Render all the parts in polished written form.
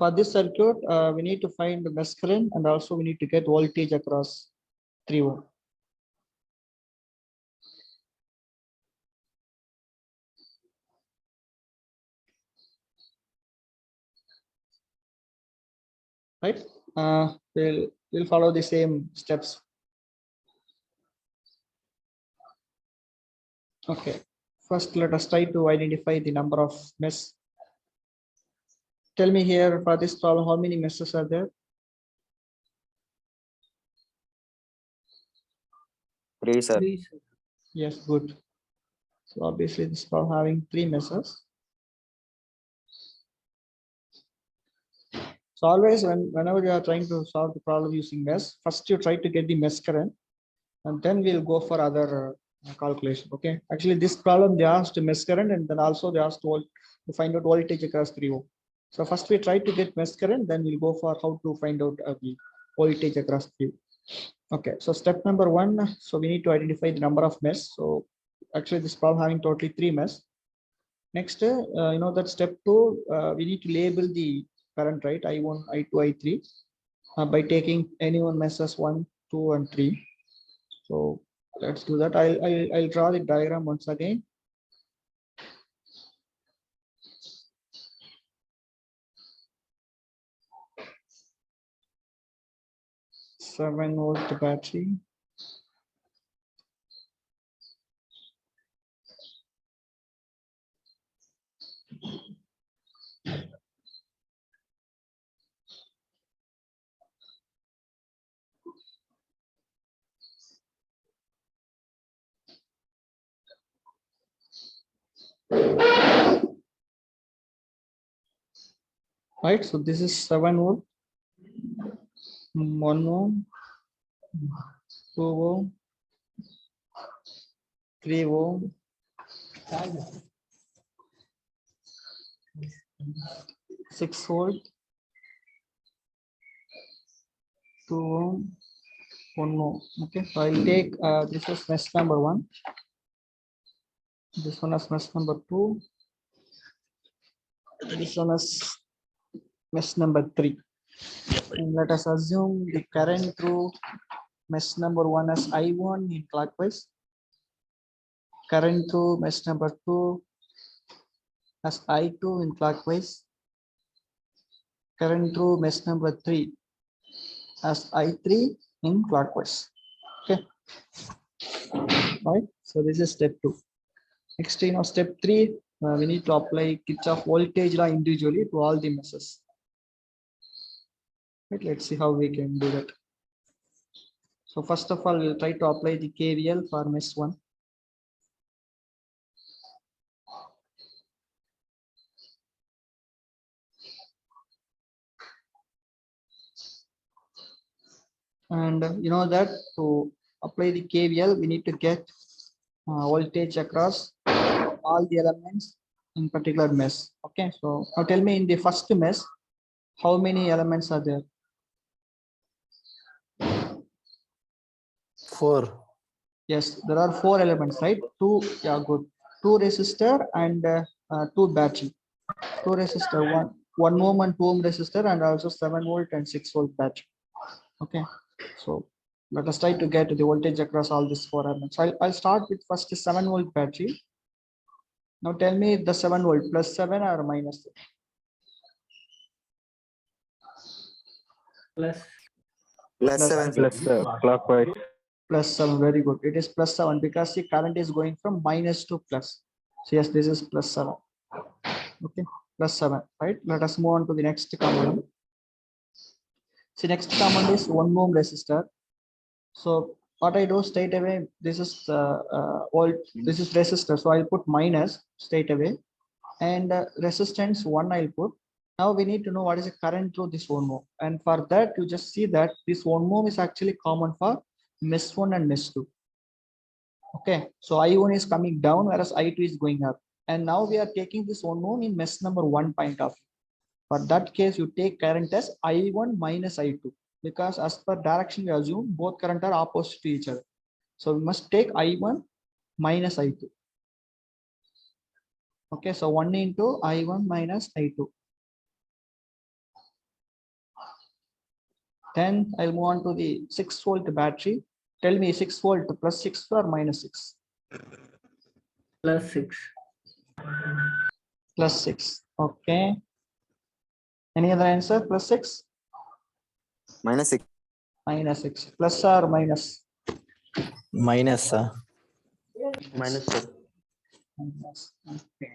For this circuit, we need to find the mesh current and also we need to get voltage across 3 ohm. Right? We'll follow the same steps. Okay. First, let us try to identify the number of meshes. Tell me here for this problem, how many meshes are there? 3, sir. 3, sir. Yes, good. So obviously this problem having 3 meshes. So always whenever you are trying to solve the problem using mesh, first you try to get the mesh current and then we'll go for other calculation. Okay. Actually this problem they asked mesh current and then also they asked to find out voltage across 3 ohm. So first we try to get mesh current, then we'll go for how to find out the voltage across 3 ohm. Okay, so step number 1, so we need to identify the number of mesh. So actually this problem having totally 3 mesh. Next, you know that step 2, we need to label the current, right? I1, I2, I3 by taking any one mesh as 1, 2, and 3. So let's do that. I'll draw the diagram once again. (7-volt) battery. Right, so this is 7-volt, 1 ohm, 2 ohm, 3 ohm, 6 volt, 2 ohm, 1 ohm. Okay, so I'll take this is mesh number 1. This one is mesh number 2. This one is mesh number 3. And let us assume the current through mesh number 1 as I1 in clockwise. Current through mesh number 2 as I2 in clockwise. Current through mesh number 3 as I3 in clockwise. Okay. Right. So this is step 2. Next, you know, step 3, we need to apply Kirchhoff voltage law individually to all the meshes. Right, let's see how we can do that. So first of all, we'll try to apply the KVL for mesh 1. And you know that to apply the KVL, we need to get voltage across all the elements in particular mesh. Okay, so now tell me in the first mesh, how many elements are there? 4. Yes, there are 4 elements, right? 2, yeah, good. 2 resistor and 2 battery. 2 resistor, 1 ohm and 2 ohm resistor, and also 7-volt and 6-volt battery. Okay, so let us try to get the voltage across all these 4 elements. I'll start with first 7-volt battery. Now tell me the 7-volt plus 7 or minus 7? Plus 7, sir. Plus clockwise. Plus 7, very good. It is plus 7 because the current is going from minus to plus. So yes, this is plus 7. Okay, plus 7, right? Let us move on to the next component. So next component is 1 ohm resistor. So what I do straight away, this is volt, this is resistor. So I'll put minus straight away, and resistance 1 I'll put. Now we need to know what is the current through this 1 ohm, and for that you just see that this 1 ohm is actually common for mesh 1 and mesh 2. Okay, so I1 is coming down whereas I2 is going up, and now we are taking this 1 ohm in mesh number 1 point of view. For that case, you take current as I1 minus I2, because as per direction we assume both current are opposite to each other. So we must take I1 minus I2. Okay, so 1 into I1 minus I2. Then I'll move on to the 6-volt battery. Tell me 6-volt plus 6 or minus 6? Plus 6. Plus 6. Okay. Any other answer? Plus 6? -6. Minus 6. Plus or minus? Minus, sir. Minus, sir. Minus. Okay.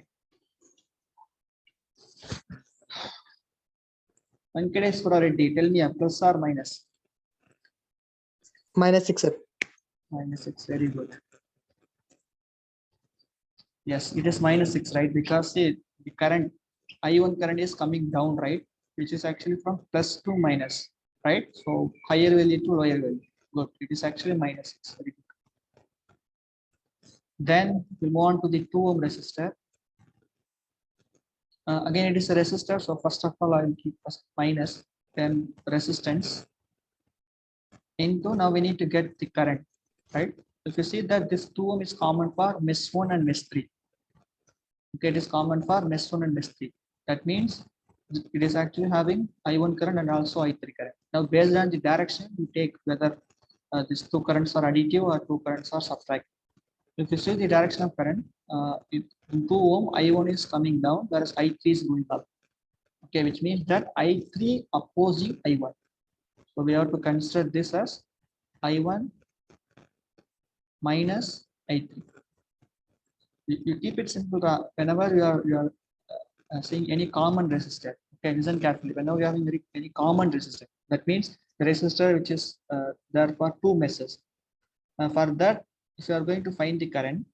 Venkatesh Reddy, tell me a plus or minus? -6, sir. Minus 6. Very good. Yes, it is minus 6, right? Because the current I1 current is coming down, right? Which is actually from plus to minus, right? So higher value to lower value. Good. It is actually minus 6. Very good. Then we move on to the 2 ohm resistor. Again, it is a resistor. So first of all, I will keep first minus, then resistance. Into now we need to get the current, right? If you see that this 2 ohm is common for mesh 1 and mesh 3. Okay, it is common for mesh 1 and mesh 3. That means it is actually having I1 current and also I3 current. Now, based on the direction, you take whether these two currents are additive or two currents are subtractive. If you see the direction of current, in 2 ohm, I1 is coming down, whereas I3 is going up. Okay, which means that I3 opposing I1. So we have to consider this as I1 minus I3. You keep it simple whenever you are seeing any common resistor. Okay, listen carefully. Whenever you are having any common resistor, that means the resistor which is there for two meshes. For that, if you are going to find the current,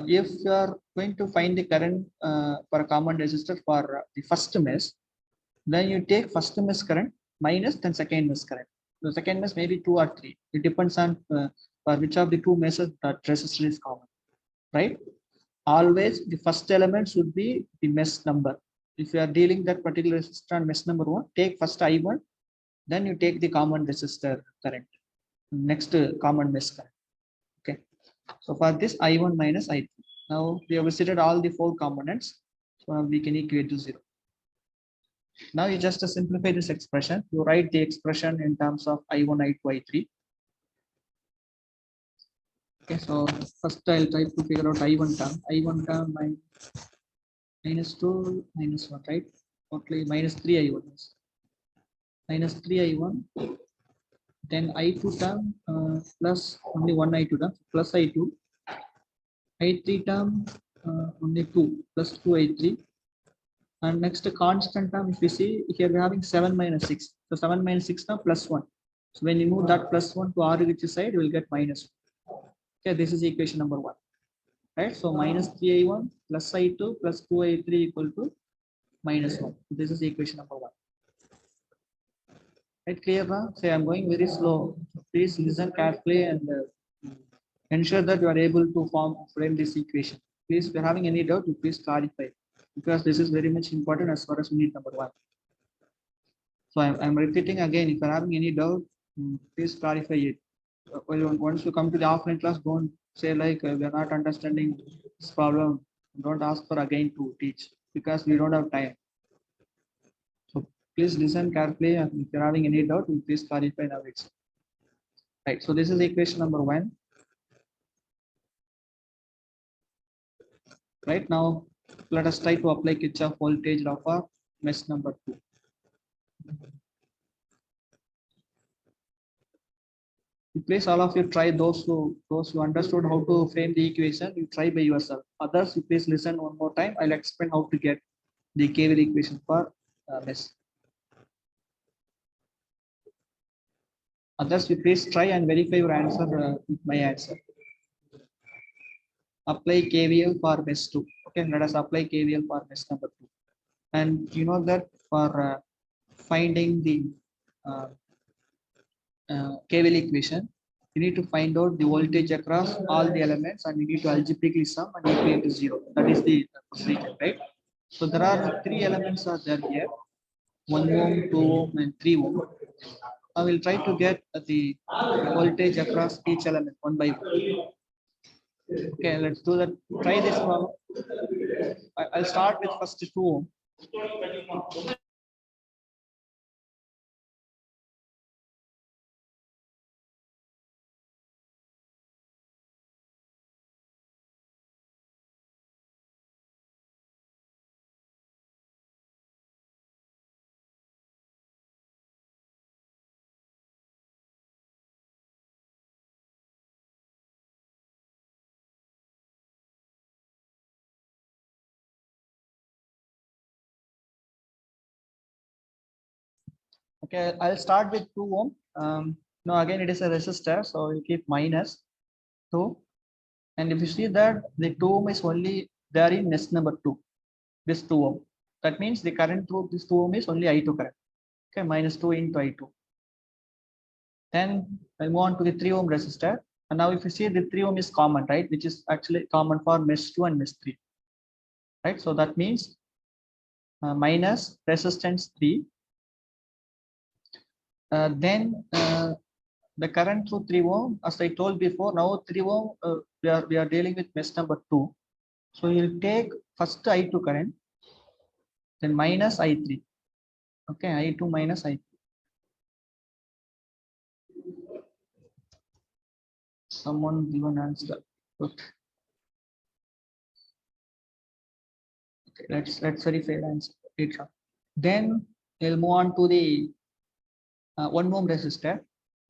if you are going to find the current for a common resistor for the first mesh, then you take first mesh current minus then second mesh current. The second mesh may be 2 or 3. It depends on for which of the two meshes that resistor is common, right? Always the first element should be the mesh number. If you are dealing that particular resistor on mesh number 1, take first I1, then you take the common resistor current, next common mesh current. Okay, so for this I1 minus I3. Now we have visited all the 4 components, so we can equate to 0. Now you just simplify this expression. You write the expression in terms of I1, I2, I3. Okay, so first I'll try to figure out I1 term. I1 term minus 2 minus 1, right? Okay, minus 3 I1 is minus 3 I1. Then I2 term plus only 1 I2 term plus I2. I3 term only 2 plus 2 I3. And next constant term, if you see here we're having 7 minus 6. So 7 minus 6 now plus 1. So when you move that plus 1 to RHS side, you will get minus 1. Okay, this is equation number 1. Right? So minus 3I1 plus I2 plus 2I3 equal to minus 1. This is equation number 1. Right, clear now? Say I'm going very slow. Please listen carefully and ensure that you are able to frame this equation. Please, if you're having any doubt, you please clarify, because this is very much important as far as unit number 1. So I'm repeating again, if you're having any doubt, please clarify it. Well, once you come to the offline class, don't say like we are not understanding this problem. Don't ask for again to teach, because we don't have time. So please listen carefully, and if you're having any doubt, please clarify now. It's right. So this is equation number 1. Right now, let us try to apply Kirchhoff voltage law for mesh number 2. Please, all of you try, those who understood how to frame the equation, you try by yourself. Others, you please listen one more time. I'll explain how to get the KVL equation for mesh. Others, you please try and verify your answer with my answer. Apply KVL for mesh 2. Okay, let us apply KVL for mesh number 2. And you know that for finding the KVL equation, you need to find out the voltage across all the elements, and you need to algebraically sum and equate to 0. That is the procedure, right? So there are 3 elements are there here: 1 ohm, 2 ohm, and 3 ohm. I will try to get the voltage across each element one by one. Okay, let's do that. Try this problem. I'll start with first 2 ohm. Okay, I'll start with 2 ohm. Now again it is a resistor, so we'll keep minus 2. And if you see that the 2 ohm is only there in nest number 2, this 2 ohm. That means the current through this 2 ohm is only I2 current. Okay, minus 2 into I2. Then I'll move on to the 3 ohm resistor. And now if you see the 3 ohm is common, right? Which is actually common for mesh 2 and mesh 3. Right? So that means minus resistance 3. Then the current through 3 ohm, as I told before, now 3 ohm we are dealing with mesh number 2. So you'll take first I2 current, then minus I3. Okay, I2 minus I3. Someone give an answer. Good. Okay, let's verify the answer. Then we'll move on to the 1 ohm resistor.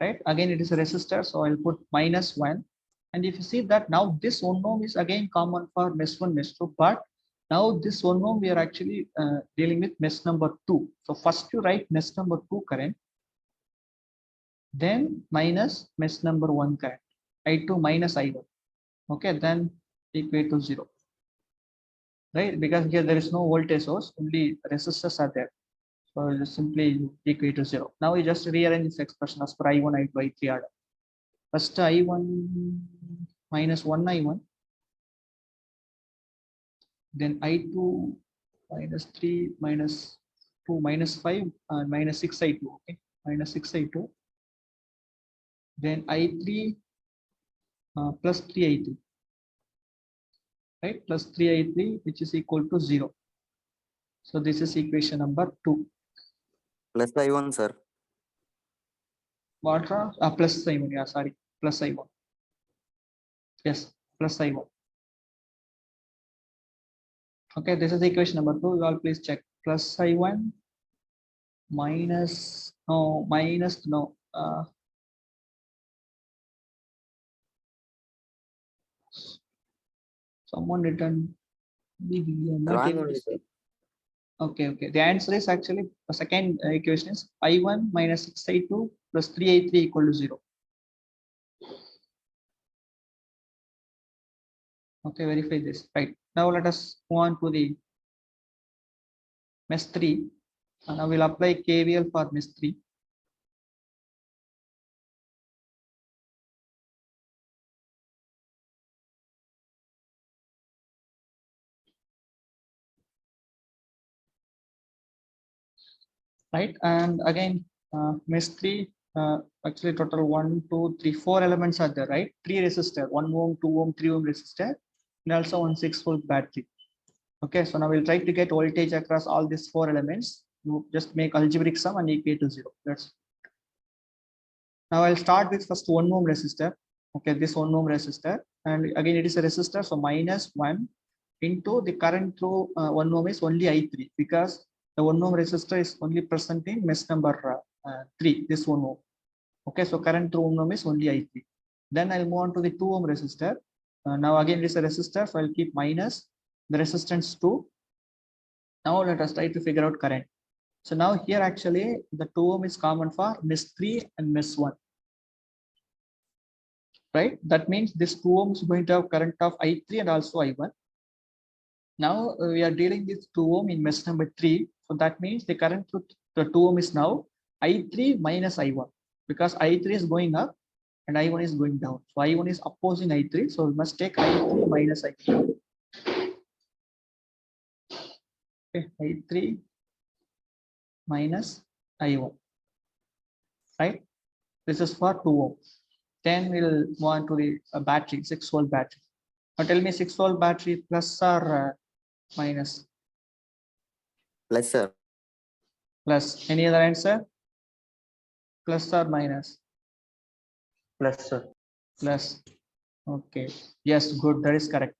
Right, again it is a resistor, so I'll put minus 1. And if you see that now this 1 ohm is again common for mesh 1, mesh 2, but now this 1 ohm we are actually dealing with mesh number 2. So first you write mesh number 2 current, then minus mesh number 1 current, I2 minus I1. Okay, then equal to 0. Right, because here there is no voltage source, only resistors are there. So just simply equal to 0. Now we just rearrange this expression as per I1, I2, I3 order. First I1 minus 1 I1, then I2 minus 3 minus 2 minus 5 and minus 6 I2. Okay, minus 6 I2. Then I3 plus 3 I3. Right, plus 3 I3, which is equal to 0. So this is equation number 2. Plus I1, sir. What? Plus I1. Yeah, sorry, plus I1. Yes, plus I1. Okay, this is equation number 2. You all please check. Plus I1 minus no. Someone written big. I'm not Wrong able to only, see. sir. Okay. The answer is actually the second equation is I1 minus 6 I2 plus 3 I3 equal to 0. Okay, verify this. Right. Now let us move on to the mesh 3. And I will apply KVL for mesh 3. Right, and again mesh 3, actually total 1 2 3 4 elements are there, right? 3 resistor, 1 ohm, 2 ohm, 3 ohm resistor, and also 1 6-volt battery. Okay, so now we'll try to get voltage across all these 4 elements. You just make algebraic sum and equate to 0. That's now I'll start with first 1 ohm resistor. Okay, this 1 ohm resistor, and again it is a resistor, so minus 1 into the current through 1 ohm is only I3, because the 1 ohm resistor is only present in mesh number 3, this 1 ohm. Okay, so current through 1 ohm is only I3. Then I'll move on to the 2 ohm resistor. Now again it is a resistor, so I'll keep minus the resistance 2. Now let us try to figure out current. So now here actually the 2 ohm is common for mesh 3 and mesh 1. Right, that means this 2 ohm is going to have current of I3 and also I1. Now we are dealing with 2 ohm in mesh number 3. So that means the current through the 2 ohm is now I3 minus I1, because I3 is going up and I1 is going down. So I1 is opposing I3. So we must take I3 minus I1. Okay, I3 minus I1. Right? This is for 2 ohm. Then we'll move on to the battery, 6-volt battery. Now tell me 6-volt battery plus or minus? Plus, sir. Plus. Any other answer? Plus or minus? Plus, sir. Plus. Okay. Yes, good. That is correct.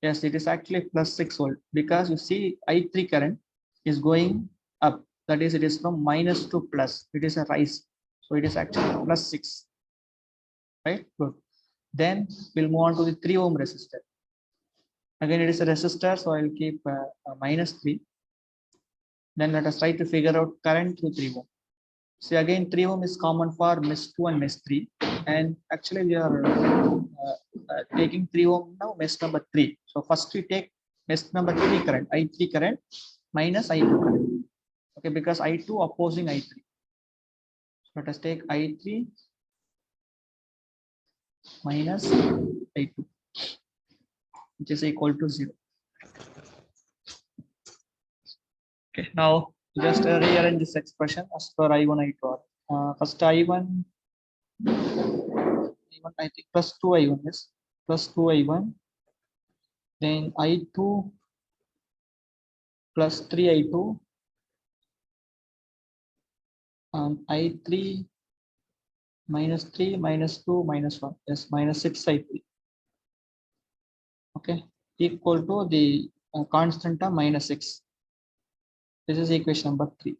Yes, it is actually plus 6 volt, because you see I3 current is going up. That is, it is from minus to plus. It is a rise. So it is actually plus 6. Right? Good. Then we'll move on to the 3 ohm resistor. Again, it is a resistor, so I'll keep minus 3. Then let us try to figure out current through 3 ohm. See again, 3 ohm is common for mesh 2 and mesh 3. And actually we are taking 3 ohm now, mesh number 3. So first we take mesh number 3 current, I3 current minus I2 current. Okay, because I2 opposing I3. So let us take I3 minus I2, which is equal to 0. Okay, now just rearrange this expression as per I1, I2. First I1, I think plus 2 I1 is plus 2 I1, then I2 plus 3 I2, and I3 minus 3 minus 2 minus 1, yes, minus 6 I3. Okay, equal to the constant of minus 6. This is equation number 3.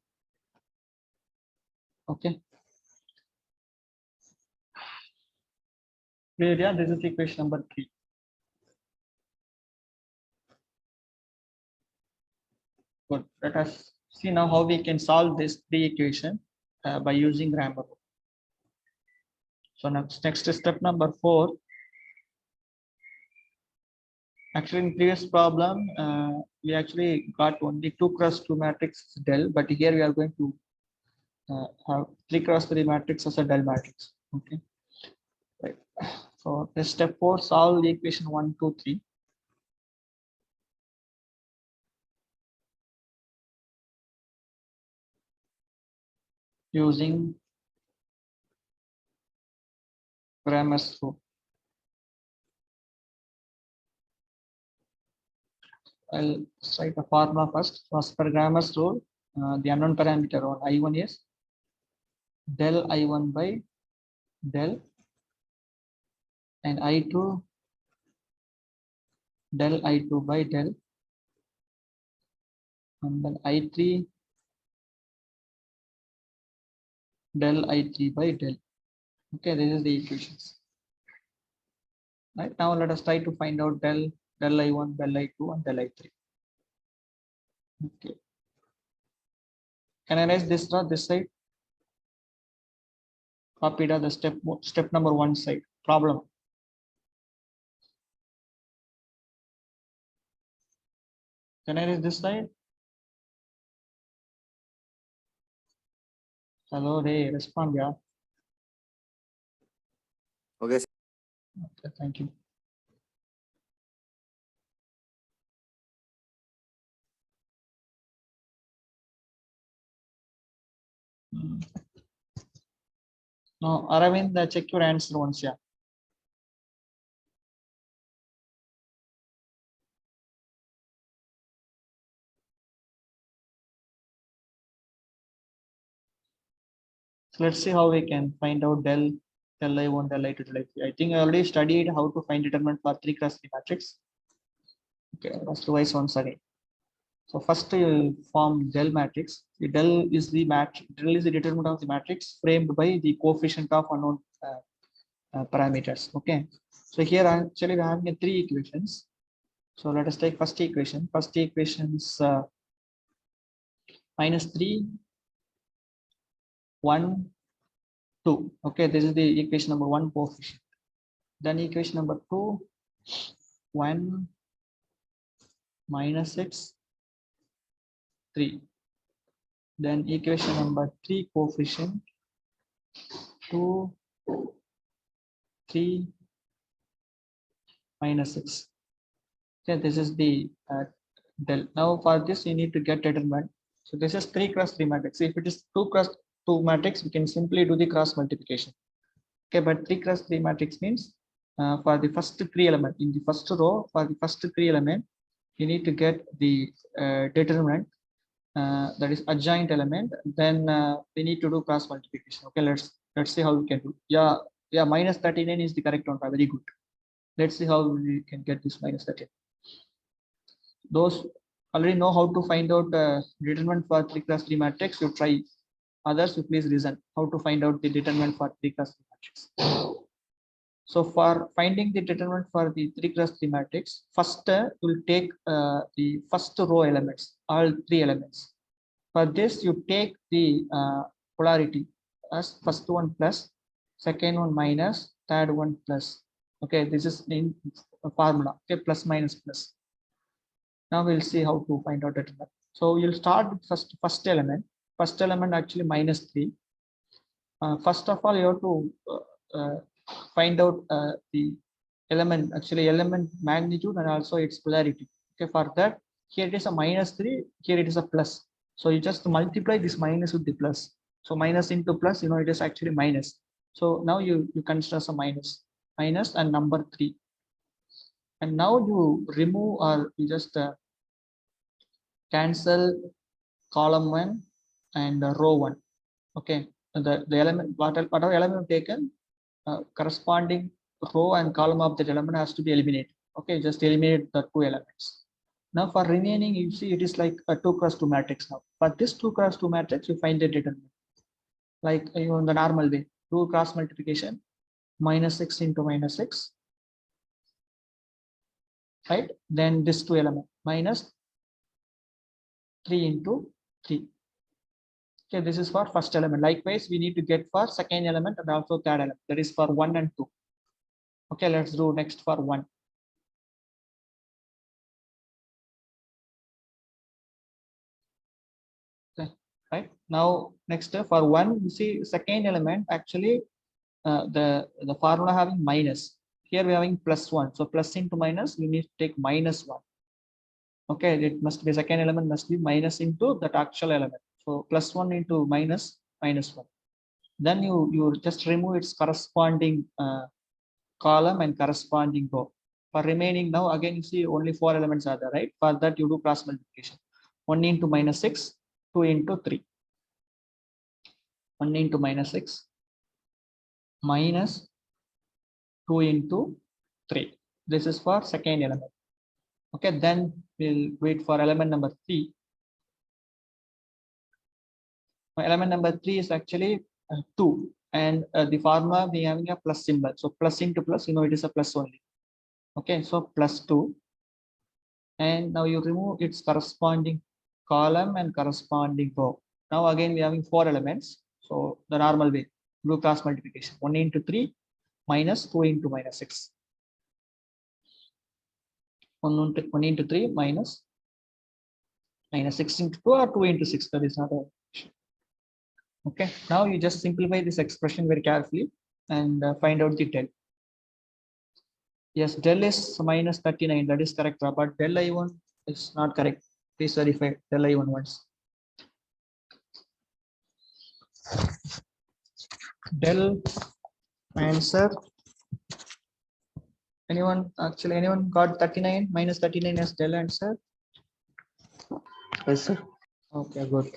Okay, clear? Yeah, this is equation number 3. Good. Let us see now how we can solve this 3 equation by using grammar. So next step number 4. Actually, in previous problem, we actually got only 2x2 matrix del, but here we are going to have 3x3 matrix as a del matrix. Okay. Right. So this step 4, solve the equation 1, 2, 3. Using Cramer's rule. I'll write a formula first. So as per Cramer's rule, the unknown parameter on I1 is del I1 by del, and I2 del I2 by del, and then I3 del I3 by del. Okay, this is the equations. Right now, let us try to find out del I1, del I2, and del I3. Okay. Can I raise this side? Copy the step number 1 side problem. Can I raise this side? Hello, Ray, respond, yeah. Okay, sir. Okay, thank you. No, Aravind, check your answer once, yeah. So let's see how we can find out del I1, del I2, del I3. I think I already studied how to find determinant for 3x3 matrix. Okay, let's revise once again. So first you form del matrix. The del is the determinant of the matrix framed by the coefficient of unknown parameters. Okay. So here actually we are having 3 equations. So let us take first equation. First equation is minus 3, 1, 2. Okay, this is the equation number 1 coefficient. Then equation number 2, 1, minus 6, 3. Then equation number 3 coefficient, 2, 3, minus 6. Okay, this is the del. Now for this you need to get determinant. So this is 3x3 matrix. If it is 2x2 matrix, we can simply do the cross multiplication. Okay, but 3x3 matrix means for the first 3 element in the first row, for the first 3 element, you need to get the determinant, that is adjoint element. Then we need to do cross multiplication. Okay, let's see how we can do. Yeah, minus 39 is the correct one. Very good. Let's see how we can get this minus 39. Those already know how to find out determinant for 3x3 matrix, you try. Others, you please listen how to find out the determinant for 3x3 matrix. So for finding the determinant for the 3x3 matrix, first you'll take the first row elements, all 3 elements. For this, you take the polarity. as first one plus, second one minus, third one plus. Okay, this is in formula. Okay, plus minus plus. Now we'll see how to find out it. So you'll start with first element. First element actually -3. First of all, you have to find out the element, actually element magnitude and also its polarity. Okay, for that, here it is a -3, here it is a plus. So you just multiply this minus with the plus. So minus into plus, it is actually minus. So now you consider as a minus and number 3. And now you remove or you just cancel column 1 and row 1. Okay, the element, whatever element taken, corresponding row and column of that element has to be eliminated. Okay, just eliminate the 2 elements. Now for remaining, you see it is like a 2 cross 2 matrix now. For this 2 cross 2 matrix, you find the determinant. Like in the normal way, 2 cross multiplication, -6 into -6. Right? Then this 2 element, minus 3 into 3. Okay, this is for first element. Likewise, we need to get for second element and also third element. That is for 1 and 2. Okay, let's do next for 1. Okay, right now next for 1, you see second element actually the formula having minus. Here we're having +1. So plus into minus, we need to take -1. Okay, it must be second element must be minus into that actual element. So +1 into -1. Then you just remove its corresponding column and corresponding row. For remaining now, again you see only 4 elements are there, right? For that you do cross multiplication. 1 into -6, 2 into 3. 1 into -6 minus 2 into 3. This is for second element. Okay, then we'll wait for element number 3. Element number 3 is actually 2, and the formula we having a plus symbol. So plus into plus, it is a plus only. Okay, so +2, and now you remove its corresponding column and corresponding row. Now again we are having 4 elements. So the normal way, do cross multiplication. 1 into 3 minus 2 into -6. 1 into 3 minus -6 into 2 or 2 into 6. That is not a issue. Okay, now you just simplify this expression very carefully and find out the del. Yes, del is -39. That is correct, but del I1 is not correct. Please verify del I1 once. Del answer. Anyone got 39 -39 as del answer? Yes, sir. Okay, good.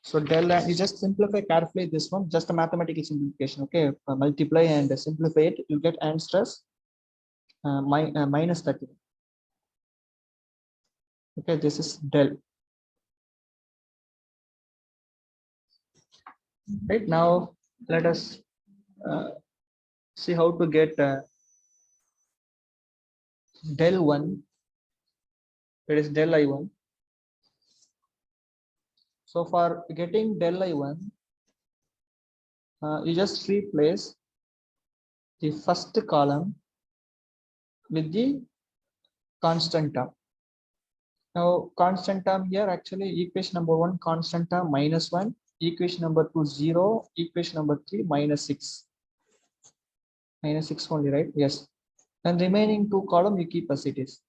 So del, you just simplify carefully this one, just a mathematical simplification. Okay, multiply and simplify it. You get answers -30. Okay, this is del. Right now, let us see how to get del 1. That is del I1. So for getting del I1, you just replace the first column with the constant term. Now constant term here, actually equation number 1 constant term -1, equation number 2 0, equation number 3 -6. -6 only, right? Yes. And remaining 2 column you keep as it is.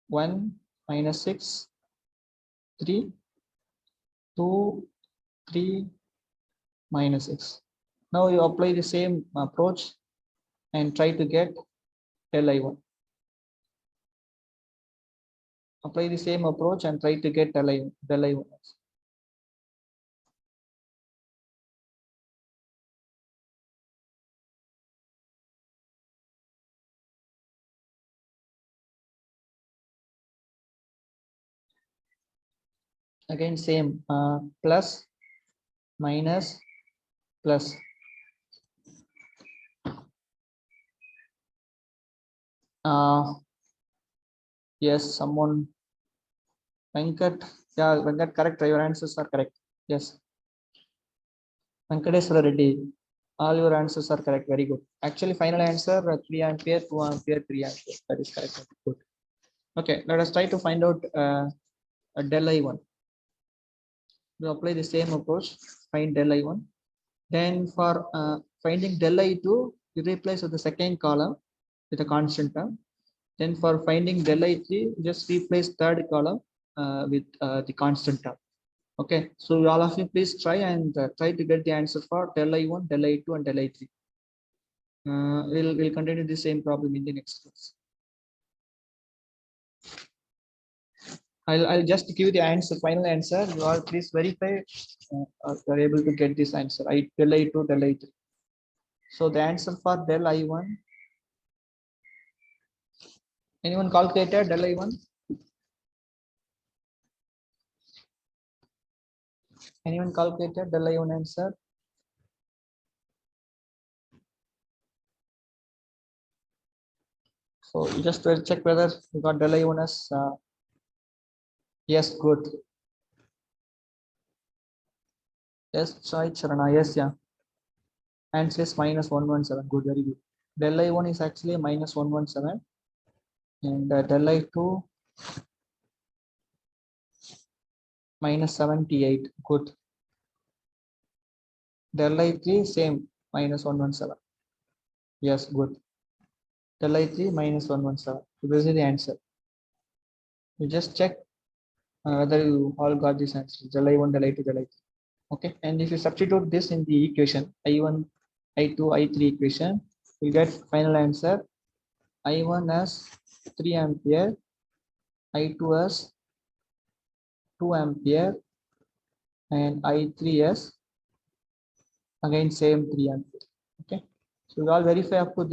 1 -6, 3, 2, 3, -6. Now you apply the same approach and try to get del I1. Apply the same approach and try to get del I1. Again same, plus, minus, plus. Yes, someone, Venkat, yeah, Venkat, correct. Your answers are correct. Yes. Venkateswara Reddy, all your answers are correct. Very good. Actually, final answer 3 ampere, 2 ampere, 3 ampere. That is correct. Good. Okay, let us try to find out a del I1. We apply the same approach. Find del I1. Then for finding del I2, you replace with the second column with a constant term. Then for finding del I3, just replace third column with the constant term. Okay, so all of you please try and try to get the answer for del I1, del I2, and del I3. We'll continue the same problem in the next class. I'll just give the answer, final answer. You all please verify you are able to get this answer. Del I2, del I3. So the answer for del I1. Anyone calculated del I1? Anyone calculated del I1 answer? So you just will check whether you got del I1 as yes, good. Yes, Chai Charana, yes, yeah. Answer is minus 117. Good, very good. Del I1 is actually minus 117, and del I2 minus 78. Good. Del I3 same minus 117. Yes, good. Del I3 minus 117. So this is the answer. You just check whether you all got this answer. Del I1, del I2, del I3. Okay, and if you substitute this in the equation I1, I2, I3 equation, you get final answer. I1 as 3 ampere, I2 as 2 ampere, and I3 as again same 3 ampere. Okay, so we all verify up to